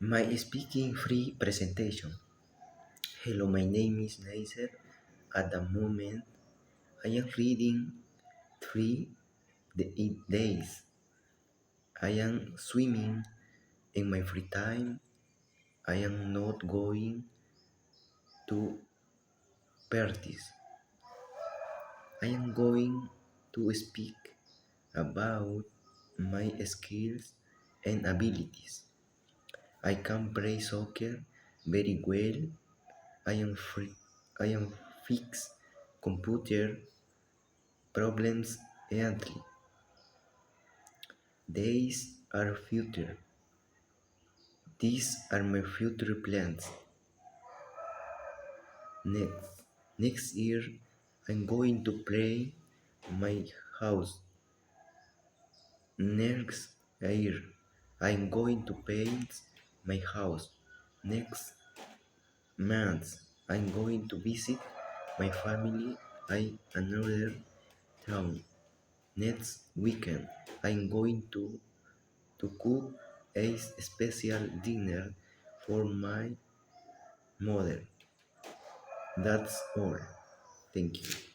My speaking free presentation. Hello, my name is Neisser. At the moment, I am reading 3 days. I am swimming in my free time. I am not going to parties. I am going to speak about my skills and abilities. I can play soccer very well. I am free. I am fix computer problems easily. These are future. These are my future plans. Next year, I'm going to play my house. Next year, I'm going to paint my house. Next month, I'm going to visit my family in another town. Next weekend, I'm going to cook a special dinner for my mother. That's all. Thank you.